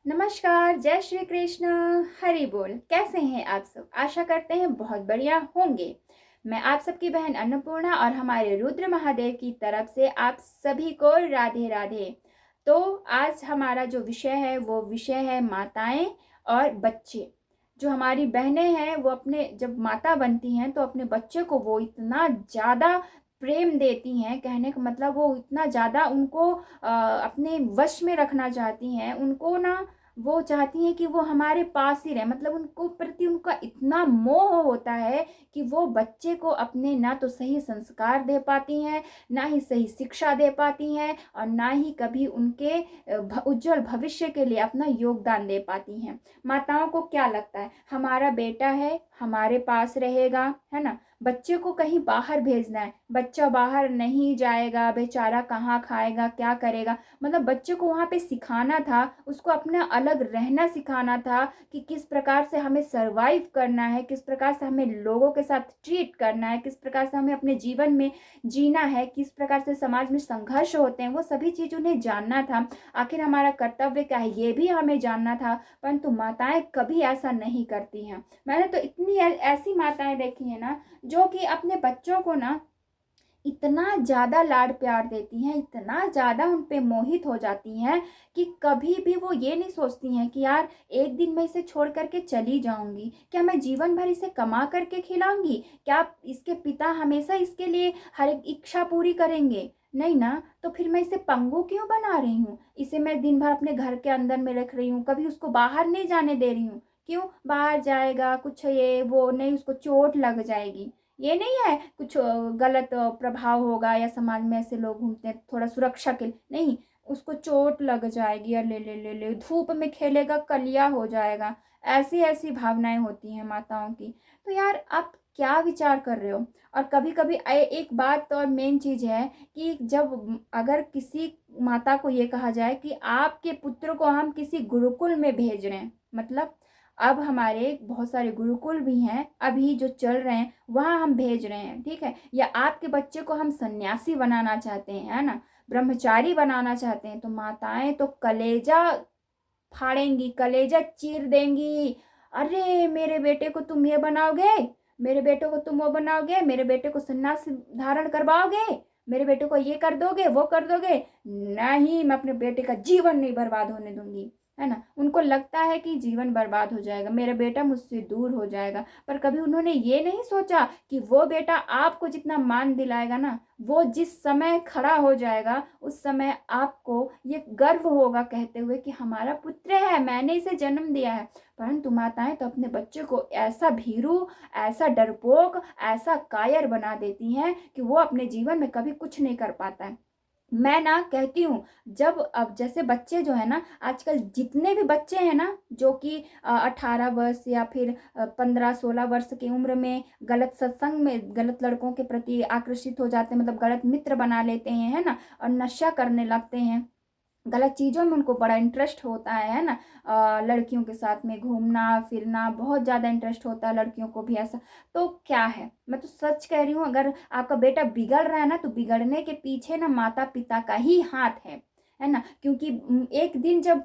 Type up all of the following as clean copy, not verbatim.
नमस्कार, जय श्री कृष्ण, हरि बोल। कैसे हैं आप सब? आशा करते हैं बहुत बढ़िया होंगे। मैं आप सबकी बहन अन्नपूर्णा और हमारे रुद्र महादेव की तरफ से आप सभी को राधे राधे। तो आज हमारा जो विषय है वो विषय है माताएं और बच्चे। जो हमारी बहनें हैं वो अपने जब माता बनती हैं तो अपने बच्चे को वो इतना ज़्यादा प्रेम देती हैं, कहने का मतलब वो इतना ज़्यादा उनको अपने वश में रखना चाहती हैं। उनको ना वो चाहती हैं कि वो हमारे पास ही रहे, मतलब उनको प्रति उनका इतना मोह होता है कि वो बच्चे को अपने ना तो सही संस्कार दे पाती हैं, ना ही सही शिक्षा दे पाती हैं, और ना ही कभी उनके उज्जवल भविष्य के लिए अपना योगदान दे पाती हैं। माताओं को क्या लगता है हमारा बेटा है, हमारे पास रहेगा, है ना। बच्चे को कहीं बाहर भेजना है, बच्चा बाहर नहीं जाएगा, बेचारा कहाँ खाएगा, क्या करेगा। मतलब बच्चे को वहाँ पे सिखाना था, उसको अपना अलग रहना सिखाना था कि किस प्रकार से हमें सरवाइव करना है, किस प्रकार से हमें लोगों के साथ ट्रीट करना है, किस प्रकार से हमें अपने जीवन में जीना है, किस प्रकार से समाज में संघर्ष होते हैं, वो सभी चीज़ उन्हें जानना था। आखिर हमारा कर्तव्य क्या है ये भी हमें जानना था, परंतु माताएं कभी ऐसा नहीं करती हैं। मैंने तो इतनी ऐसी माताएं देखी हैं ना, जो कि अपने बच्चों को ना इतना ज़्यादा लाड प्यार देती हैं, इतना ज़्यादा उन पे मोहित हो जाती हैं कि कभी भी वो ये नहीं सोचती हैं कि यार एक दिन मैं इसे छोड़ करके चली जाऊंगी, क्या मैं जीवन भर इसे कमा करके खिलाऊंगी, क्या इसके पिता हमेशा इसके लिए हर एक इच्छा पूरी करेंगे? नहीं ना। तो फिर मैं इसे पंगु क्यों बना रही हूँ? इसे मैं दिन भर अपने घर के अंदर में रख रही हूँ, कभी उसको बाहर नहीं जाने दे रही हूँ। क्यों? बाहर जाएगा कुछ ये वो नहीं, उसको चोट लग जाएगी। ये नहीं है कुछ गलत प्रभाव होगा, या समाज में ऐसे लोग घूमते हैं थोड़ा सुरक्षा के लिए, नहीं, उसको चोट लग जाएगी, या ले ले ले ले धूप में खेलेगा कलिया हो जाएगा। ऐसी ऐसी भावनाएं होती हैं माताओं की। तो यार आप क्या विचार कर रहे हो? और कभी कभी एक बात और मेन चीज है कि जब अगर किसी माता को ये कहा जाए कि आपके पुत्र को हम किसी गुरुकुल में भेज रहे हैं, मतलब अब हमारे बहुत सारे गुरुकुल भी हैं अभी जो चल रहे हैं, वहाँ हम भेज रहे हैं, ठीक है, या आपके बच्चे को हम सन्यासी बनाना चाहते हैं, है ना, ब्रह्मचारी बनाना चाहते हैं, तो माताएं तो कलेजा फाड़ेंगी, कलेजा चीर देंगी। अरे मेरे बेटे को तुम ये बनाओगे, मेरे बेटे को तुम वो बनाओगे, मेरे बेटे को सन्यास धारण करवाओगे, मेरे बेटे को ये कर दोगे वो कर दोगे। नहीं, मैं अपने बेटे का जीवन नहीं बर्बाद होने दूंगी, है ना। उनको लगता है कि जीवन बर्बाद हो जाएगा, मेरा बेटा मुझसे दूर हो जाएगा, पर कभी उन्होंने ये नहीं सोचा कि वो बेटा आपको जितना मान दिलाएगा ना, वो जिस समय खड़ा हो जाएगा उस समय आपको ये गर्व होगा कहते हुए कि हमारा पुत्र है, मैंने इसे जन्म दिया है। परंतु माताएं तो अपने बच्चे को ऐसा भीरू, ऐसा डरपोक, ऐसा कायर बना देती हैं कि वो अपने जीवन में कभी कुछ नहीं कर पाता है। मैं ना कहती हूँ, जब अब जैसे बच्चे जो है ना, आजकल जितने भी बच्चे हैं ना जो कि 18 वर्ष या फिर 15-16 वर्ष की उम्र में गलत सत्संग में गलत लड़कों के प्रति आकर्षित हो जाते हैं, मतलब गलत मित्र बना लेते हैं, है ना, और नशा करने लगते हैं, गलत चीज़ों में उनको बड़ा इंटरेस्ट होता है ना। लड़कियों के साथ में घूमना फिरना बहुत ज़्यादा इंटरेस्ट होता है लड़कियों को भी ऐसा। तो क्या है, मैं तो सच कह रही हूँ, अगर आपका बेटा बिगड़ रहा है ना, तो बिगड़ने के पीछे ना माता पिता का ही हाथ है ना। क्योंकि एक दिन जब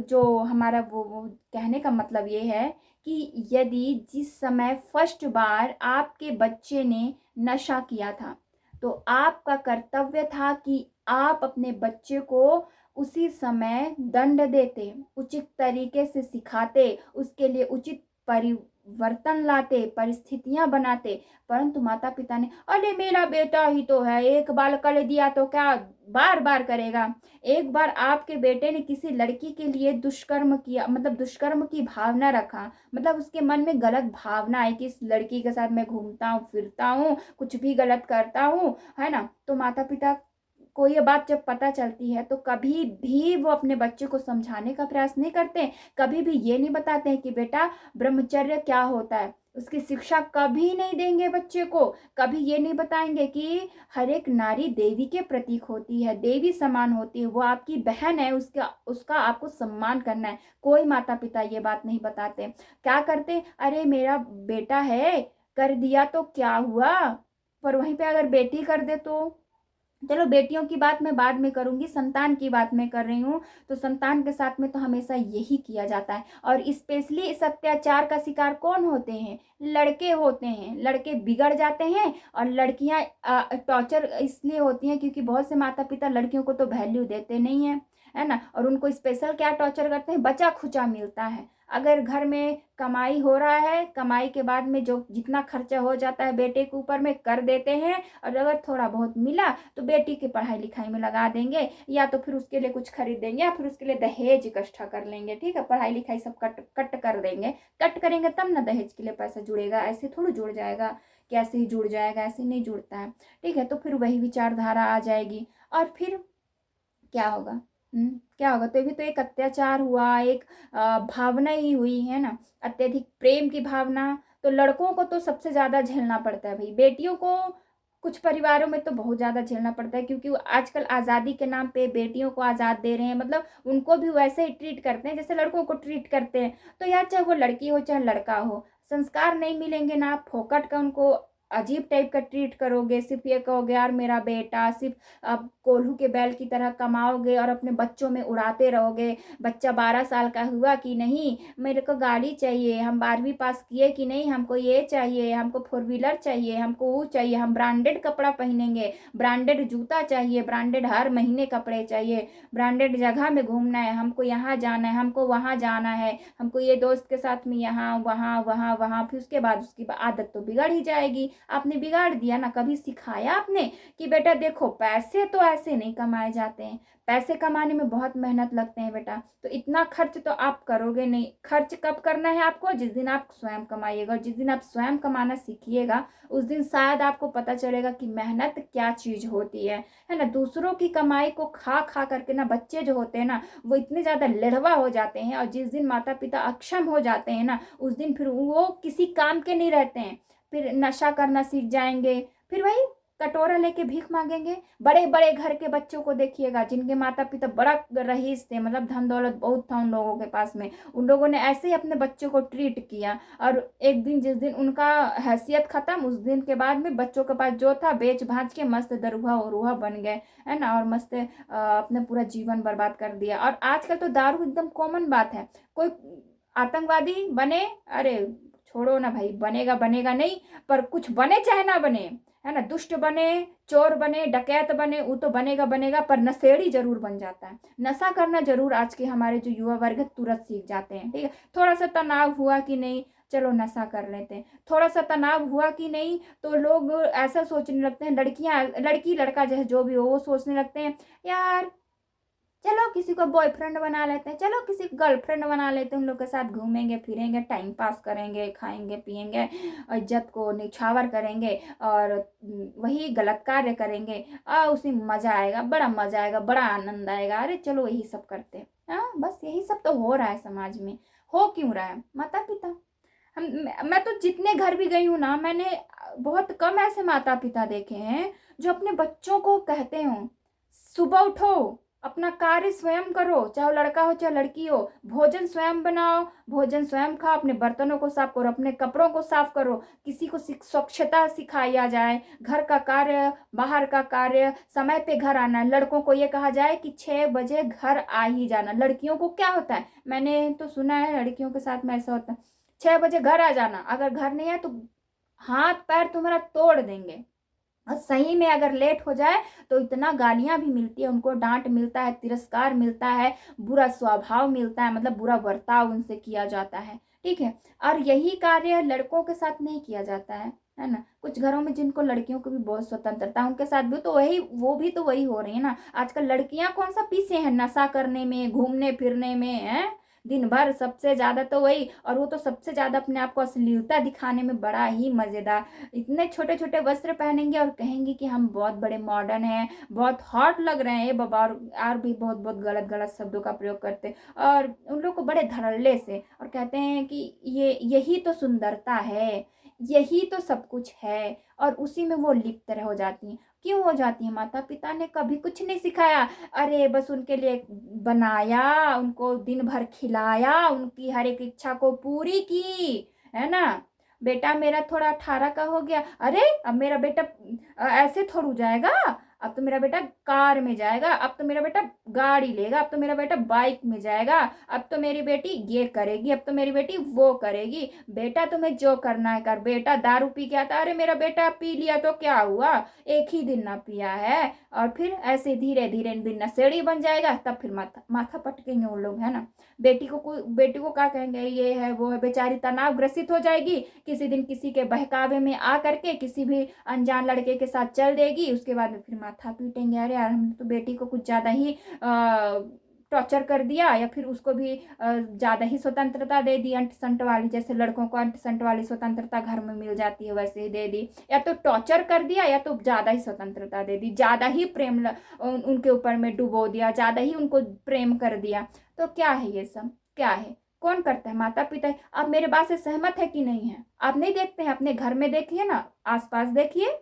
जो हमारा वो कहने का मतलब ये है कि यदि जिस समय फर्स्ट बार आपके बच्चे ने नशा किया था, तो आपका कर्तव्य था कि आप अपने बच्चे को उसी समय दंड देते, उचित तरीके से सिखाते, उसके लिए उचित परिवर्तन लाते, परिस्थितियां बनाते। परंतु माता पिता ने, अरे मेरा बेटा ही तो है, एक बार कर दिया तो क्या बार बार करेगा। एक बार आपके बेटे ने किसी लड़की के लिए दुष्कर्म किया, मतलब दुष्कर्म की भावना रखा, मतलब उसके मन में गलत भावना है कि इस लड़की के साथ मैं घूमता हूँ फिरता हूँ, कुछ भी गलत करता हूँ, है ना। तो माता पिता को ये बात जब पता चलती है तो कभी भी वो अपने बच्चे को समझाने का प्रयास नहीं करते, कभी भी ये नहीं बताते हैं कि बेटा ब्रह्मचर्य क्या होता है, उसकी शिक्षा कभी नहीं देंगे बच्चे को। कभी ये नहीं बताएंगे कि हर एक नारी देवी के प्रतीक होती है, देवी समान होती है, वो आपकी बहन है, उसका उसका आपको सम्मान करना है। कोई माता पिता ये बात नहीं बताते। क्या करते, अरे मेरा बेटा है, कर दिया तो क्या हुआ, पर वहीं पे अगर बेटी कर दे तो चलो बेटियों की बात मैं बाद में करूंगी, संतान की बात मैं कर रही हूँ। तो संतान के साथ में तो हमेशा यही किया जाता है, और स्पेशली इस अत्याचार का शिकार कौन होते हैं? लड़के होते हैं। लड़के बिगड़ जाते हैं, और लड़कियां टॉर्चर इसलिए होती हैं क्योंकि बहुत से माता पिता लड़कियों को तो वैल्यू देते नहीं है ना, और उनको स्पेशल क्या टॉर्चर करते हैं? बचा खुचा मिलता है। अगर घर में कमाई हो रहा है, कमाई के बाद में जो जितना खर्चा हो जाता है बेटे के ऊपर में कर देते हैं, और अगर थोड़ा बहुत मिला तो बेटी की पढ़ाई लिखाई में लगा देंगे, या तो फिर उसके लिए कुछ खरीद देंगे, या फिर उसके लिए दहेज इकट्ठा कर लेंगे। ठीक है, पढ़ाई लिखाई सब कट कट कर देंगे। कट करेंगे तब ना दहेज के लिए पैसा जुड़ेगा, ऐसे थोड़ी जुड़ जाएगा। कैसे ही जुड़ जाएगा? ऐसे नहीं जुड़ता है। ठीक है, तो फिर वही विचारधारा आ जाएगी, और फिर क्या होगा? क्या होगा? तो भी तो एक अत्याचार हुआ, एक भावना ही हुई है ना, अत्यधिक प्रेम की भावना। तो लड़कों को तो सबसे ज्यादा झेलना पड़ता है भाई। बेटियों को कुछ परिवारों में तो बहुत ज्यादा झेलना पड़ता है, क्योंकि वो आजकल आजादी के नाम पे बेटियों को आजाद दे रहे हैं, मतलब उनको भी वैसे ही ट्रीट करते हैं जैसे लड़कों को ट्रीट करते हैं। तो यार, चाहे वो लड़की हो चाहे लड़का हो, संस्कार नहीं मिलेंगे ना, आप फोकट का उनको अजीब टाइप का ट्रीट करोगे, सिर्फ ये कहोगे यार मेरा बेटा, सिर्फ आप कोल्हू के बैल की तरह कमाओगे और अपने बच्चों में उड़ाते रहोगे। बच्चा 12 साल का हुआ कि नहीं, मेरे को गाड़ी चाहिए, हम 12वीं पास किए कि नहीं, हमको ये चाहिए, हमको 4 व्हीलर चाहिए, हमको वो चाहिए, हम ब्रांडेड कपड़ा पहनेंगे, ब्रांडेड जूता चाहिए, ब्रांडेड हर महीने कपड़े चाहिए, ब्रांडेड जगह में घूमना है, हमको यहाँ जाना है, हमको वहाँ जाना है, हमको ये दोस्त के साथ में यहाँ वहाँ वहाँ वहाँ। फिर उसके बाद उसकी आदत तो बिगड़ ही जाएगी। आपने बिगाड़ दिया ना। कभी सिखाया आपने कि बेटा देखो, पैसे तो ऐसे नहीं कमाए जाते हैं, पैसे कमाने में बहुत मेहनत लगते हैं बेटा, तो इतना खर्च तो आप करोगे नहीं। खर्च कब करना है आपको? जिस दिन आप स्वयं कमाइएगा, और जिस दिन आप स्वयं कमाना सीखिएगा उस दिन शायद आपको पता चलेगा कि मेहनत क्या चीज होती है ना। दूसरों की कमाई को खा खा करके ना बच्चे जो होते हैं ना, वो इतने ज्यादा लेढ़वा हो जाते हैं, और जिस दिन माता पिता अक्षम हो जाते हैं ना, उस दिन फिर वो किसी काम के नहीं रहते हैं। फिर नशा करना सीख जाएंगे, फिर वही कटोरा लेके भीख मांगेंगे। बड़े बड़े घर के बच्चों को देखिएगा जिनके माता पिता बड़ा रईस थे, मतलब धन दौलत बहुत था उन लोगों के पास में, उन लोगों ने ऐसे ही अपने बच्चों को ट्रीट किया, और एक दिन जिस दिन उनका हैसियत खत्म, उस दिन के बाद में बच्चों के पास जो था बेच भांज के मस्त दरुहा और रूहा बन गए, है ना, और मस्त अपने पूरा जीवन बर्बाद कर दिया। और आजकल तो दारू एकदम कॉमन बात है। कोई आतंकवादी बने, अरे छोड़ो ना भाई, बनेगा बनेगा नहीं, पर कुछ बने चाहे ना बने, है ना, दुष्ट बने, चोर बने, डकैत बने, वो तो बनेगा बनेगा, पर नशेड़ी जरूर बन जाता है। नशा करना जरूर आज के हमारे जो युवा वर्ग है तुरंत सीख जाते हैं। ठीक है, थोड़ा सा तनाव हुआ कि नहीं, चलो नशा कर लेते हैं, थोड़ा सा तनाव हुआ कि नहीं, तो लोग ऐसा सोचने लगते हैं, लड़कियां, लड़की लड़का जो भी हो, वो सोचने लगते हैं यार चलो किसी को बॉयफ्रेंड बना लेते हैं, चलो किसी को गर्लफ्रेंड बना लेते हैं, उन लोग के साथ घूमेंगे फिरेंगे, टाइम पास करेंगे, खाएंगे पिएंगे, और इज्जत को निछावर करेंगे, और वही गलत कार्य करेंगे, उसी में मजा आएगा, बड़ा मजा आएगा, बड़ा आनंद आएगा। अरे चलो यही सब करते हैं। हाँ, बस यही सब तो हो रहा है समाज में। हो क्यों रहा है? माता पिता। हम मैं तो जितने घर भी गई हूँ ना, मैंने बहुत कम ऐसे माता पिता देखे हैं जो अपने बच्चों को कहते हो सुबह उठो, अपना कार्य स्वयं करो, चाहे लड़का हो चाहे लड़की हो, भोजन स्वयं बनाओ, भोजन स्वयं खाओ, अपने बर्तनों को साफ करो, अपने कपड़ों को साफ करो, किसी को स्वच्छता सिखाया जाए, घर का कार्य बाहर का कार्य, समय पे घर आना। लड़कों को ये कहा जाए कि 6 बजे घर आ ही जाना। लड़कियों को क्या होता है, मैंने तो सुना है लड़कियों के साथ में ऐसा होता है, 6 बजे घर आ जाना, अगर घर नहीं है तो हाथ पैर तुम्हारा तोड़ देंगे। और सही में अगर लेट हो जाए तो इतना गालियां भी मिलती है उनको, डांट मिलता है, तिरस्कार मिलता है, बुरा स्वभाव मिलता है, मतलब बुरा बर्ताव उनसे किया जाता है। ठीक है, और यही कार्य लड़कों के साथ नहीं किया जाता है ना। कुछ घरों में जिनको लड़कियों को भी बहुत स्वतंत्रता है, उनके साथ भी तो वही, वो भी तो वही हो रही है ना। आजकल लड़कियां कौन सा पीछे हैं नशा करने में, घूमने फिरने में, है दिन भर सबसे ज्यादा तो वही, और वो तो सबसे ज्यादा अपने आप को अश्लीलता दिखाने में बड़ा ही मजेदार। इतने छोटे छोटे वस्त्र पहनेंगे और कहेंगे कि हम बहुत बड़े मॉडर्न हैं, बहुत हॉट लग रहे हैं ये बाबा, और भी बहुत बहुत गलत गलत शब्दों का प्रयोग करते हैं, और उन लोग को बड़े धड़ल्ले से, और कहते हैं कि ये यही तो सुंदरता है, यही तो सब कुछ है, और उसी में वो लिप्त हो जाती हैं। क्यों हो जाती है? माता पिता ने कभी कुछ नहीं सिखाया। अरे बस उनके लिए बनाया, उनको दिन भर खिलाया, उनकी हर एक इच्छा को पूरी की, है ना। बेटा मेरा थोड़ा 18 का हो गया, अरे अब मेरा बेटा ऐसे थोड़ा हो जाएगा, अब तो मेरा बेटा कार में जाएगा, अब तो मेरा बेटा गाड़ी लेगा, अब तो मेरा बेटा बाइक में जाएगा, अब तो मेरी बेटी ये करेगी, अब तो मेरी बेटी वो करेगी। बेटा तुम्हें जो करना है कर। बेटा दारू पी के आता, अरे मेरा बेटा पी लिया तो क्या हुआ, एक ही दिन ना पिया है। और फिर ऐसे धीरे धीरे दिन नशेड़ी बन जाएगा, तब फिर माथा माथा पटकेंगे उन लोग, है ना। बेटी को क्या कहेंगे, ये है वो है, बेचारी तनाव ग्रसित हो जाएगी। किसी दिन किसी के बहकावे में आ करके किसी भी अनजान लड़के के साथ चल देगी, उसके बाद में फिर माथा पीटेंगे, अरे यार हमने तो बेटी को कुछ ज़्यादा ही टॉर्चर कर दिया, या फिर उसको भी ज़्यादा ही स्वतंत्रता दे दी, अंट संट वाली। जैसे लड़कों को अंट संट वाली स्वतंत्रता घर में मिल जाती है, वैसे ही दे दी। या तो टॉर्चर कर दिया, या तो ज़्यादा ही स्वतंत्रता दे दी, ज़्यादा ही प्रेम उनके ऊपर में डुबो दिया, ज़्यादा ही उनको प्रेम कर दिया। तो क्या है ये सब, क्या है, कौन करता है, माता पिता। आप मेरे बात से सहमत है कि नहीं है? आप नहीं देखते हैं, अपने घर में देखिए ना, आसपास देखिए,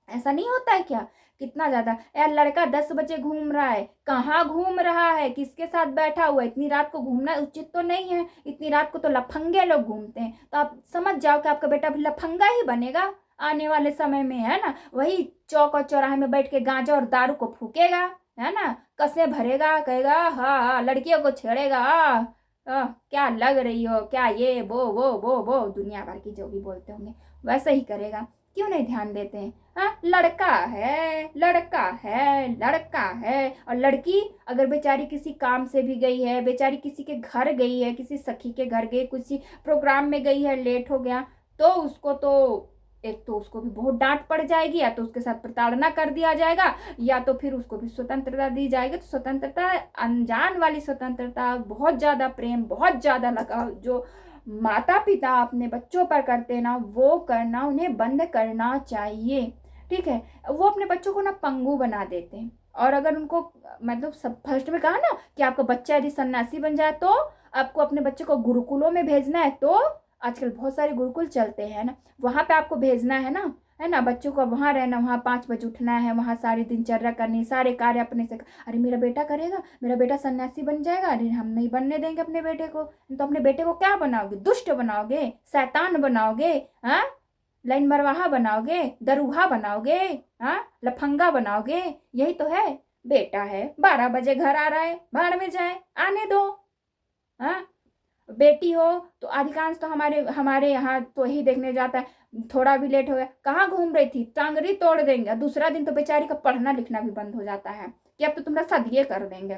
ऐसा नहीं होता है क्या? कितना ज्यादा यार, लड़का 10 बजे घूम रहा है, कहाँ घूम रहा है, किसके साथ बैठा हुआ है? इतनी रात को घूमना उचित तो नहीं है। इतनी रात को तो लफंगे लोग घूमते हैं, तो आप समझ जाओ कि आपका बेटा भी लफंगा ही बनेगा आने वाले समय में, है ना। वही चौक और चौराहे में बैठ के गांजा और दारू को फूकेगा, है ना, कसे भरेगा, कहेगा हाँ हाँ, लड़कियों को छेड़ेगा, क्या लग रही हो, क्या ये वो दुनिया भर की जो भी बोलते होंगे वैसे ही करेगा। क्यों नहीं ध्यान देते हैं? हाँ, लड़का है, लड़का है, लड़का है। और लड़की अगर बेचारी किसी काम से भी गई है, बेचारी किसी के घर गई है, किसी सखी के घर गई, किसी प्रोग्राम में गई है, लेट हो गया, तो उसको तो एक तो उसको भी बहुत डांट पड़ जाएगी, या तो उसके साथ प्रताड़ना कर दिया जाएगा, या तो फिर उसको भी स्वतंत्रता दी जाएगी। तो स्वतंत्रता, अनजान वाली स्वतंत्रता, बहुत ज्यादा प्रेम, बहुत ज्यादा लगाव जो माता पिता अपने बच्चों पर करते हैं ना, वो करना उन्हें बंद करना चाहिए। ठीक है, वो अपने बच्चों को ना पंगु बना देते हैं। और अगर उनको, मतलब सब फर्स्ट में कहा ना कि आपका बच्चा यदि सन्यासी बन जाए तो आपको अपने बच्चे को गुरुकुलों में भेजना है, तो आजकल बहुत सारे गुरुकुल चलते हैं ना, वहां पे आपको भेजना है ना, है ना। बच्चों को वहां रहना, वहां 5 बजे उठना है, वहां सारी दिनचर्या करनी, सारे कार्य अपने से। अरे मेरा बेटा करेगा, मेरा बेटा सन्यासी बन जाएगा, अरे हम नहीं बनने देंगे अपने बेटे को। तो अपने बेटे को क्या बनाओगे, दुष्ट बनाओगे, शैतान बनाओगे, हाँ, लाइन मरवाहा बनाओगे, दरूहा बनाओगे, हाँ, लफंगा बनाओगे, यही तो है। बेटा है 12 बजे घर आ रहा है, भाड़ में जाए, आने दो। हाँ, बेटी हो तो अधिकांश तो हमारे हमारे यहाँ तो यही देखने जाता है, थोड़ा भी लेट हो गया, कहाँ घूम रही थी, टांगरी तोड़ देंगे। दूसरा दिन तो बेचारी का पढ़ना लिखना भी बंद हो जाता है कि अब तो तुम्हारा सदिये कर देंगे।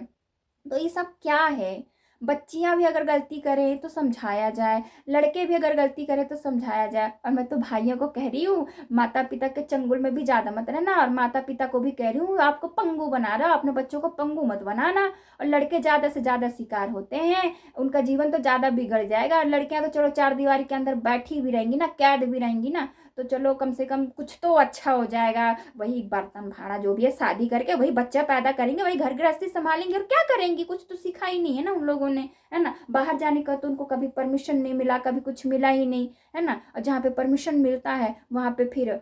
तो ये सब क्या है? बच्चियां भी अगर गलती करें तो समझाया जाए, लड़के भी अगर गलती करें तो समझाया जाए। और मैं तो भाइयों को कह रही हूँ, माता पिता के चंगुल में भी ज्यादा मत रहना, और माता पिता को भी कह रही हूँ, आपको पंगु बना रहा, अपने बच्चों को पंगु मत बनाना। और लड़के ज्यादा से ज्यादा शिकार होते हैं, उनका जीवन तो ज्यादा बिगड़ जाएगा। और लड़कियां तो चलो चार दीवारी के अंदर बैठी भी रहेंगी ना, कैद भी रहेंगी ना, तो चलो कम से कम कुछ तो अच्छा हो जाएगा। वही बर्तन भाड़ा जो भी है, शादी करके वही बच्चा पैदा करेंगे, वही घर गृहस्थी संभालेंगे, और क्या करेंगी, कुछ तो सीखा ही नहीं है ना उन लोगों ने, है ना। बाहर जाने का तो उनको कभी परमिशन नहीं मिला, कभी कुछ मिला ही नहीं, है ना। और जहाँ पे परमिशन मिलता है वहां पे फिर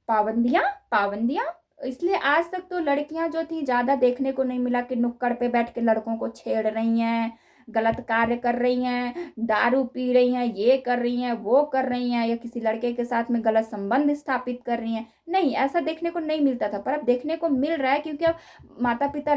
पाबंदियां पाबंदियां। इसलिए आज तक तो लड़कियां जो थी ज्यादा देखने को नहीं मिला कि नुक्कड़ पे बैठ के लड़कों को छेड़ रही हैं, गलत कार्य कर रही हैं, दारू पी रही हैं, ये कर रही हैं, वो कर रही हैं, या किसी लड़के के साथ में गलत संबंध स्थापित कर रही हैं। नहीं, ऐसा देखने को नहीं मिलता था, पर अब देखने को मिल रहा है, क्योंकि अब माता पिता